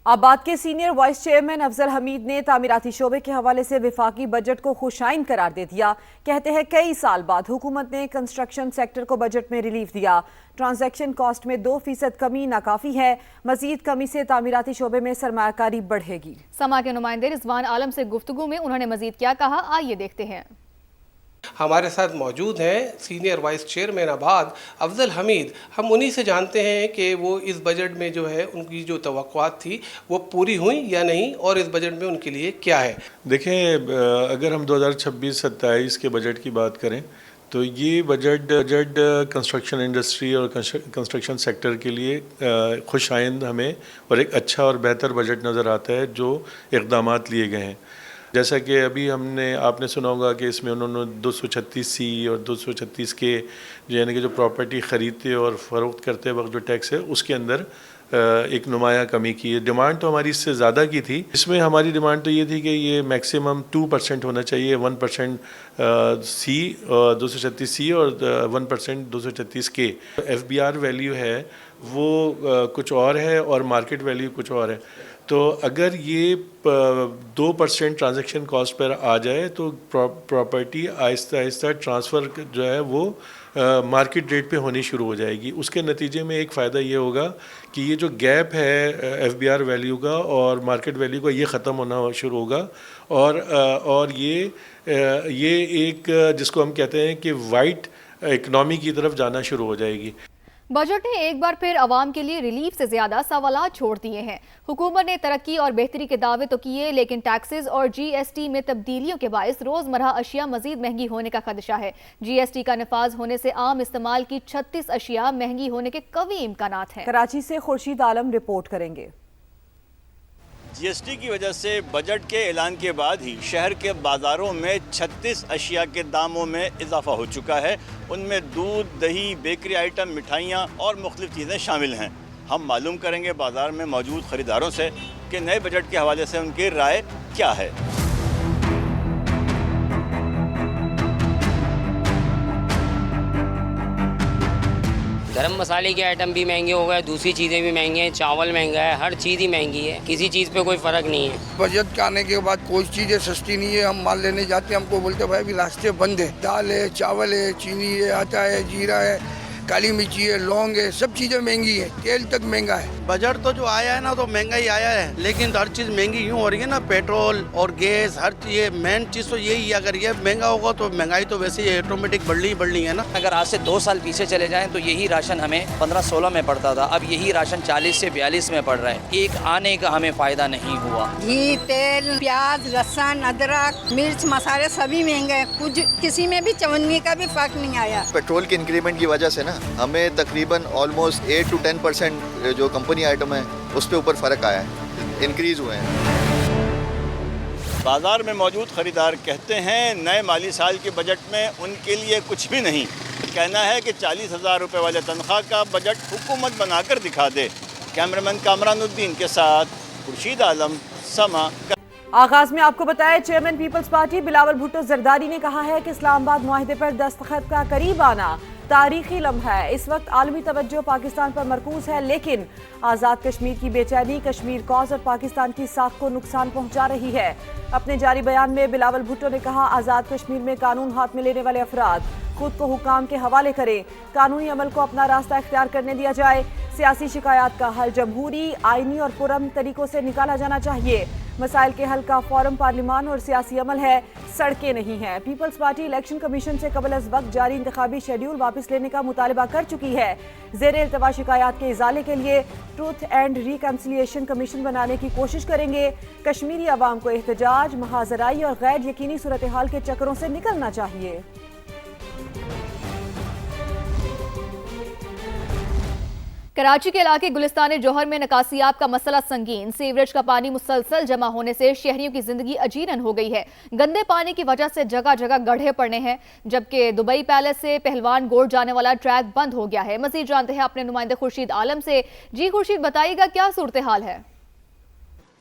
آباد کے senior vice chairman افضل حمید نے تعمیراتی شعبے کے حوالے سے وفاقی بجٹ کو خوشائند قرار دے دیا۔ کہتے ہیں کئی سال بعد حکومت نے کنسٹرکشن سیکٹر کو بجٹ میں ریلیف دیا۔ ٹرانزیکشن کاسٹ میں 2% کمی ناکافی ہے، مزید کمی سے تعمیراتی شعبے میں سرمایہ کاری بڑھے گی۔ سما کے نمائندے رضوان عالم سے گفتگو میں انہوں نے مزید کیا کہا، آئیے دیکھتے ہیں۔ ہمارے ساتھ موجود ہیں سینئر وائس چیئرمین آباد افضل حمید۔ ہم انہی سے جانتے ہیں کہ وہ اس بجٹ میں جو ہے ان کی جو توقعات تھی وہ پوری ہوئیں یا نہیں، اور اس بجٹ میں ان کے لیے کیا ہے۔ دیکھیں، اگر ہم 2026-27 کے بجٹ کی بات کریں تو یہ بجٹ کنسٹرکشن انڈسٹری اور کنسٹرکشن سیکٹر کے لیے خوش آئند ہمیں اور ایک اچھا اور بہتر بجٹ نظر آتا ہے جو اقدامات لیے گئے ہیں۔ جیسا کہ ابھی آپ نے سنا ہوگا کہ اس میں انہوں نے 236C اور 236 کے یعنی کہ جو پراپرٹی خریدتے اور فروخت کرتے وقت جو ٹیکس ہے اس کے اندر ایک نمایاں کمی کی ہے۔ ڈیمانڈ تو ہماری اس سے زیادہ کی تھی، اس میں ہماری ڈیمانڈ تو یہ تھی کہ یہ میکسیمم 2% ہونا چاہیے، 1% C 236C اور 1% 236 کے۔ FBR ویلیو ہے وہ کچھ اور ہے اور مارکیٹ ویلیو کچھ اور ہے، تو اگر یہ 2% ٹرانزیکشن کاسٹ پر آ جائے تو پراپرٹی آہستہ آہستہ ٹرانسفر جو ہے وہ مارکیٹ ریٹ پہ ہونی شروع ہو جائے گی۔ اس کے نتیجے میں ایک فائدہ یہ ہوگا کہ یہ جو گیپ ہے FBR ویلیو کا اور مارکیٹ ویلیو کا یہ ختم ہونا شروع ہوگا، اور یہ ایک جس کو ہم کہتے ہیں کہ وائٹ اکنامی کی طرف جانا شروع ہو جائے گی۔ بجٹ نے ایک بار پھر عوام کے لیے ریلیف سے زیادہ سوالات چھوڑ دیے ہیں۔ حکومت نے ترقی اور بہتری کے دعوے تو کیے، لیکن ٹیکسز اور GST میں تبدیلیوں کے باعث روزمرہ اشیاء مزید مہنگی ہونے کا خدشہ ہے۔ GST کا نفاذ ہونے سے عام استعمال کی 36 اشیاء مہنگی ہونے کے قوی امکانات ہیں۔ کراچی سے خورشید عالم رپورٹ کریں گے۔ GST کی وجہ سے بجٹ کے اعلان کے بعد ہی شہر کے بازاروں میں 36 اشیاء کے داموں میں اضافہ ہو چکا ہے۔ ان میں دودھ، دہی، بیکری آئٹم، مٹھائیاں اور مختلف چیزیں شامل ہیں۔ ہم معلوم کریں گے بازار میں موجود خریداروں سے کہ نئے بجٹ کے حوالے سے ان کی رائے کیا ہے۔ گرم مسالے کے آئٹم بھی مہنگے ہو گئے، دوسری چیزیں بھی مہنگی ہیں، چاول مہنگا ہے، ہر چیز ہی مہنگی ہے، کسی چیز پہ کوئی فرق نہیں ہے۔ بجٹ کے آنے کے بعد کوئی چیزیں سستی نہیں ہے۔ ہم مال لینے جاتے ہیں، ہم کو بولتے بھائی ابھی راستے بند ہے، دال ہے، چاول ہے، چینی ہے، آٹا ہے، جیرا ہے، کالی مرچی ہے، لونگ ہے، سب چیزیں مہنگی ہے، تیل تک مہنگا ہے۔ بجٹ تو جو آیا ہے نا تو مہنگا ہی آیا ہے، لیکن ہر چیز مہنگی یوں ہو رہی ہے نا، پیٹرول اور گیس، ہر چیز مین چیز تو یہی ہے۔ اگر یہ مہنگا ہوگا تو مہنگائی تو ویسے ہی آٹومیٹک بڑھنی ہے نا۔ اگر آج سے 2 سال پیچھے چلے جائیں تو یہی راشن ہمیں 15-16 میں پڑتا تھا، اب یہی راشن 40 سے 42 میں پڑ رہا ہے۔ ایک آنے کا ہمیں فائدہ نہیں ہوا۔ گھی، تیل، پیاز، لہسن، ادرک، مرچ، مسالے سبھی مہنگے ہیں، کچھ کسی میں بھی چونی کا بھی فرق نہیں آیا۔ پیٹرول کے انکریمنٹ کی وجہ سے نا ہمیں تقریباً آلموسٹ 8 to 10% جو کمپنی آئٹم ہے اس پہ اوپر فرق آیا ہے، انکریز ہوئے ہیں۔ بازار میں موجود خریدار کہتے ہیں نئے مالی سال کے بجٹ میں ان کے لیے کچھ بھی نہیں۔ کہنا ہے کہ 40,000 روپے والے تنخواہ کا بجٹ حکومت بنا کر دکھا دے۔ کیمرامین کامران الدین کے ساتھ خورشید عالم، سما۔ آغاز میں آپ کو بتایا chairman peoples party Bilawal Bhutto Zardari نے کہا ہے کہ اسلام آباد معاہدے پر دستخط کا قریب آنا تاریخی لمحہ ہے۔ اس وقت عالمی توجہ پاکستان پر مرکوز ہے، لیکن آزاد کشمیر کی بے چینی کشمیر کاز اور پاکستان کی ساکھ کو نقصان پہنچا رہی ہے۔ اپنے جاری بیان میں بلاول بھٹو نے کہا آزاد کشمیر میں قانون ہاتھ میں لینے والے افراد خود کو حکام کے حوالے کریں، قانونی عمل کو اپنا راستہ اختیار کرنے دیا جائے، سیاسی شکایات کا حل جمہوری، آئینی اور پرامن طریقوں سے نکالا جانا چاہیے۔ مسائل کے حل کا فورم پارلیمان اور سیاسی عمل ہے، سڑکیں نہیں ہیں۔ پیپلز پارٹی الیکشن کمیشن سے قبل از وقت جاری انتخابی شیڈیول واپس لینے کا مطالبہ کر چکی ہے۔ زیر التوا شکایات کے ازالے کے لیے ٹروتھ اینڈ ریکنسیلیشن کمیشن بنانے کی کوشش کریں گے۔ کشمیری عوام کو احتجاج، محاذرائی اور غیر یقینی صورتحال کے چکروں سے نکلنا چاہیے۔ کراچی کے علاقے گلستان جوہر میں نکاسیاب کا مسئلہ سنگین۔ سیوریج کا پانی مسلسل جمع ہونے سے شہریوں کی زندگی اجیرن ہو گئی ہے۔ گندے پانی کی وجہ سے جگہ جگہ گڑھے پڑنے ہیں، جبکہ دبئی پیلس سے پہلوان گوٹ جانے والا ٹریک بند ہو گیا ہے۔ مزید جانتے ہیں اپنے نمائندے خورشید عالم سے۔ جی خورشید، بتائیے گا کیا صورتحال ہے؟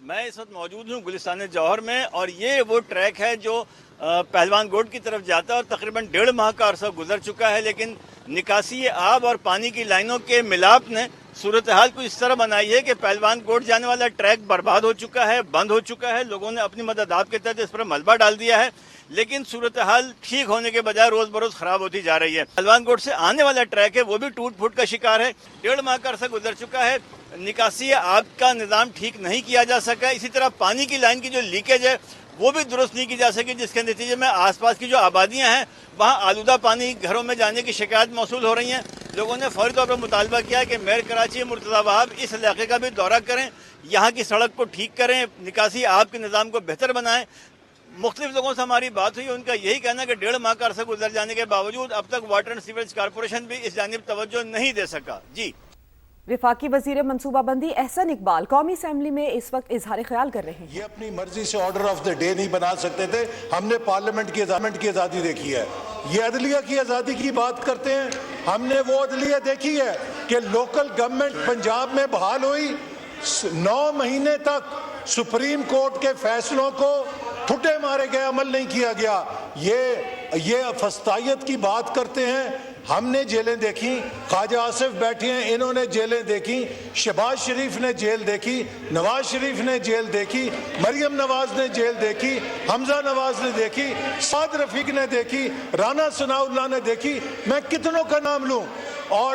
میں اس وقت موجود ہوں گلستان جوہر میں، اور یہ وہ ٹریک ہے جو پہلوان گوٹ کی طرف جاتا ہے اور تقریباً 1.5 ماہ کا عرصہ گزر چکا ہے، لیکن نکاسی آب اور پانی کی لائنوں کے ملاپ نے सूरत-हाल कुछ इस तरह बनाई है कि पहलवान कोट जाने वाला ट्रैक बर्बाद हो चुका है, बंद हो चुका है। लोगों ने अपनी मदद के तहत इस पर मलबा डाल दिया है, लेकिन सूरत-हाल ठीक होने के बजाय रोज बरोज खराब होती जा रही है। पहलवान कोट से आने वाला ट्रैक है वो भी टूट फूट का शिकार है। 1.5 माह का अरसा गुजर चुका है, निकासी आग का निज़ाम ठीक नहीं किया जा सका। इसी तरह पानी की लाइन की जो लीकेज है वो भी दुरुस्त नहीं की जा सकी, जिसके नतीजे में आसपास की जो आबादियां हैं वहाँ आलूदा पानी घरों में जाने की शिकायत मौसूल हो रही हैं। लोगों ने फौरी तौर पर मुतालबा किया है कि मेयर कराची मुर्तज़ा वहाब इस इलाके का भी दौरा करें, यहाँ की सड़क को ठीक करें, निकासी आब के निज़ाम को बेहतर बनाएं। मुख्तलिफ लोगों से हमारी बात हुई, उनका यही कहना है कि 1.5 माह का अरसा गुजर जाने के बावजूद अब तक वाटर एंड सीवरेज कॉरपोरेशन भी इस जानिब तवज्जो नहीं दे सका। जी विफाकी वजीर मनसूबाबंदी एहसन इकबाल कौमी असेंबली में इस वक्त इजहार ख्याल कर रहे हैं। ये अपनी मर्जी से ऑर्डर ऑफ द डे नहीं बना सकते थे। हमने पार्लियामेंट की आज़ादी देखी है, ये अदलिया की आज़ादी की बात करते हैं। हमने वो अदलिया देखी है कि लोकल गवर्नमेंट पंजाब में बहाल हुई, 9 महीने तक सुप्रीम कोर्ट के फैसलों को ठुड्डे मारे गए, अमल नहीं किया गया। ये फस्तायत की बात करते हैं। हमने जेलें देखी, ख्वाजा आसिफ बैठे हैं, इन्होंने जेलें देखी, शहबाज शरीफ ने जेल देखी, नवाज शरीफ ने जेल देखी, मरियम नवाज ने जेल देखी, हमजा नवाज ने देखी, साद रफीक ने देखी, राना सनाउल्लाह ने देखी, मैं कितनों का नाम लूं। और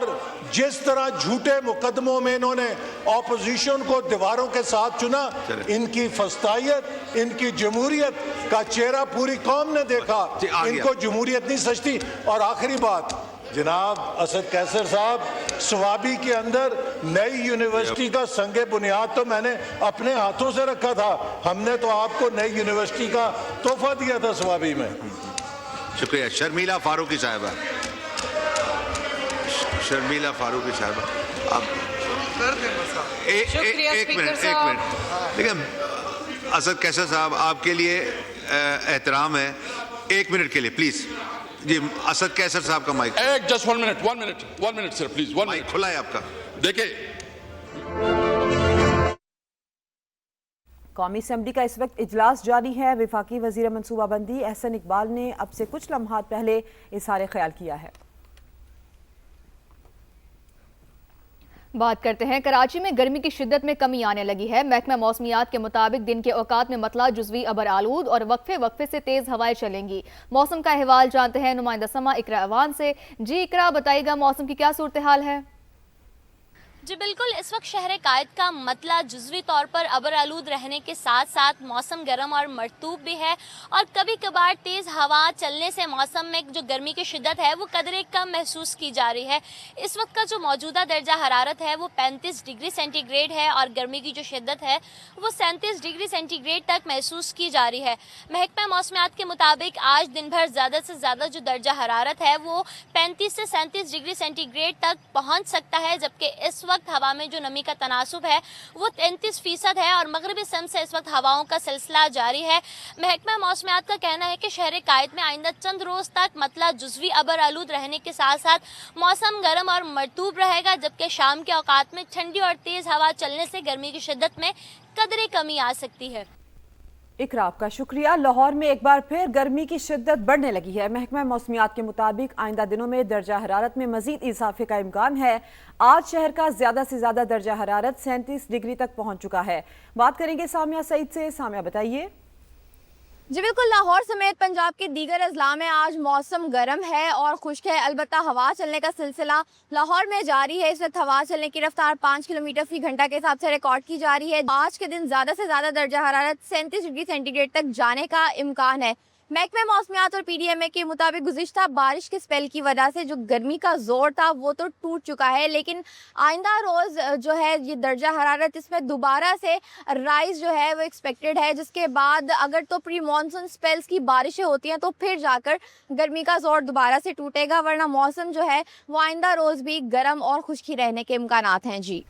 जिस तरह झूठे मुकदमों में इन्होंने ऑपोजिशन को दीवारों के साथ चुना, इनकी फस्तायत, इनकी जमहूरियत का चेहरा पूरी कौम ने देखा। इनको जमहूरियत नहीं सजती। और आखिरी बात, जनाब असद कैसर साहब, स्वाबी के अंदर नई यूनिवर्सिटी का संगे बुनियाद तो मैंने अपने हाथों से रखा था। हमने तो आपको नई यूनिवर्सिटी का तोहफा दिया था स्वाबी में। शुक्रिया। शर्मिला फारूकी साहबा, शर्मिला फारूकी साहबा, आप एक मिनट। देखिए असद कैसर साहब, आपके लिए एहतराम है, 1 मिनट के लिए प्लीज। जी असद कैसर साहब का mic. Just 1 minute sir please. 1 minute खुला है आपका। देखिए कौमी असेंबली का इस वक्त इजलास जारी है। विफाकी वजीर मनसूबाबंदी एहसन इकबाल ने अब से कुछ लम्हात पहले इजहार ख्याल किया है। बात करते हैं, कराची में गर्मी की शिद्दत में कमी आने लगी है। महकमा मौसमियात के मुताबिक दिन के औकात में मतला जुज़वी अबर आलूद और वक्फे से तेज हवाएं चलेंगी। मौसम का अहवाल जानते हैं नुमाइंदा समा इकरा अवान से। जी इकरा, बताइएगा मौसम की क्या सूरत हाल है? जी बिल्कुल, इस वक्त शहर कायद का मतला जुज़वी तौर पर अबर आलूद रहने के साथ साथ मौसम गर्म और मरतूब भी है, और कभी कभार तेज़ हवा चलने से मौसम में जो गर्मी की शिद्दत है वो कदरे कम महसूस की जा रही है। इस वक्त का जो मौजूदा दर्जा हरारत है वो 35 डिग्री सेंटीग्रेड है और गर्मी की जो शिद्दत है वो 37 डिग्री सेंटीग्रेड तक महसूस की जा रही है। महकमा मौसमियात के मुताबिक आज दिन भर ज़्यादा से ज़्यादा जो दर्जा हरारत है वो 35 से 37 डिग्री सेंटीग्रेड तक पहुँच सकता है, जबकि इस वक्त हवा में जो नमी का तनासुब है वो 33% है और मगरबी सम से इस वक्त हवाओं का सिलसिला जारी है। महकमा मौसमियात का कहना है कि शहर कायद में आइंदा चंद रोज तक मतला जुज़वी अबर आलूद रहने के साथ साथ मौसम गर्म और मरतूब रहेगा, जबकि शाम के औकात में ठंडी और तेज हवा चलने से गर्मी की शिद्दत में कदरे कमी आ सकती है। इकरा, आपका शुक्रिया। लाहौर में एक बार फिर गर्मी की शिद्दत बढ़ने लगी है। महकमा मौसमियात के मुताबिक आइंदा दिनों में दर्जा हरारत में मजीद इजाफे का इम्कान है। आज शहर का ज्यादा से ज्यादा दर्जा हरारत 37 डिग्री तक पहुंच चुका है। बात करेंगे सामिया सईद से। सामिया, बताइए। जी बिल्कुल, लाहौर समेत पंजाब के दीगर अजला में आज मौसम गर्म है और खुश्क है। अलबत्ता हवा चलने का सिलसिला लाहौर में जारी है। इस वक्त हवा चलने की रफ्तार 5 किलोमीटर फी घंटा के हिसाब से रिकॉर्ड की जा रही है। आज के दिन ज़्यादा से ज़्यादा दर्जा हरारत 37 डिग्री सेंटीग्रेड तक जाने का इम्कान है। महकमा मौसमियात और PDMA के मुताबिक गुज़िश्ता बारिश के स्पेल की वजह से जो गर्मी का जोर था वो तो टूट चुका है, लेकिन आइंदा रोज़ जो है ये दर्जा हरारत इसमें दोबारा से राइज जो है वो एक्सपेक्टेड है, जिसके बाद अगर तो प्री मानसून स्पेल्स की बारिशें होती हैं तो फिर जाकर गर्मी का जोर दोबारा से टूटेगा, वरना मौसम जो है वो आइंदा रोज़ भी गर्म और खुश्की रहने के इम्कानात हैं। जी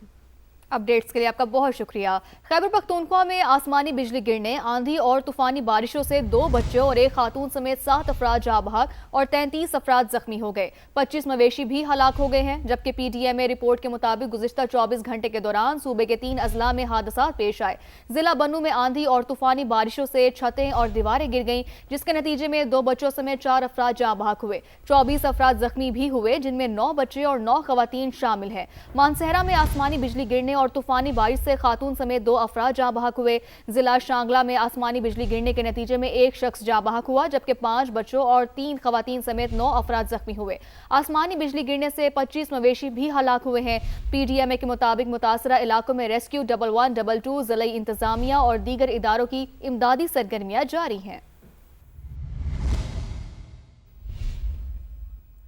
अपडेट्स के लिए आपका बहुत शुक्रिया। खैबर पख्तूनख्वा में आसमानी बिजली गिरने, आंधी और तूफानी बारिशों से 2 बच्चों और 1 खातून समेत 7 अफराद जाँ बहक और 33 अफराद जख्मी हो गए। 25 मवेशी भी हलाक हो गए हैं, जबकि PTMA रिपोर्ट के मुताबिक गुज़िश्ता 24 घंटे के दौरान सूबे के 3 अजला में हादसात पेश आए। जिला बन्नू में आंधी और तूफानी बारिशों से छतें और दीवारें गिर गईं, जिसके नतीजे में 2 बच्चों समेत 4 अफराद जाँ बहक हुए। 24 अफराद जख्मी भी हुए, जिनमें 9 बच्चे और 9 खवातीन शामिल हैं। मानसहरा में आसमानी बिजली गिरने और तूफानी बारिश से खातून समेत 2 अफराद जाँ बहक हुए। जिला शांगला में आसमानी बिजली गिरने के नतीजे में 1 शख्स जाँ बहक हुआ, जबकि 5 बच्चों और 3 खवातीन समेत 9 अफराद जख्मी हुए। आसमानी बिजली गिरने से 25 मवेशी भी हलाक हुए हैं। PTMA के मुताबिक मुतासरा इलाकों में रेस्क्यू 1122 जिला इंतजामिया और दीगर इदारों की इमदादी सरगर्मियां जारी हैं।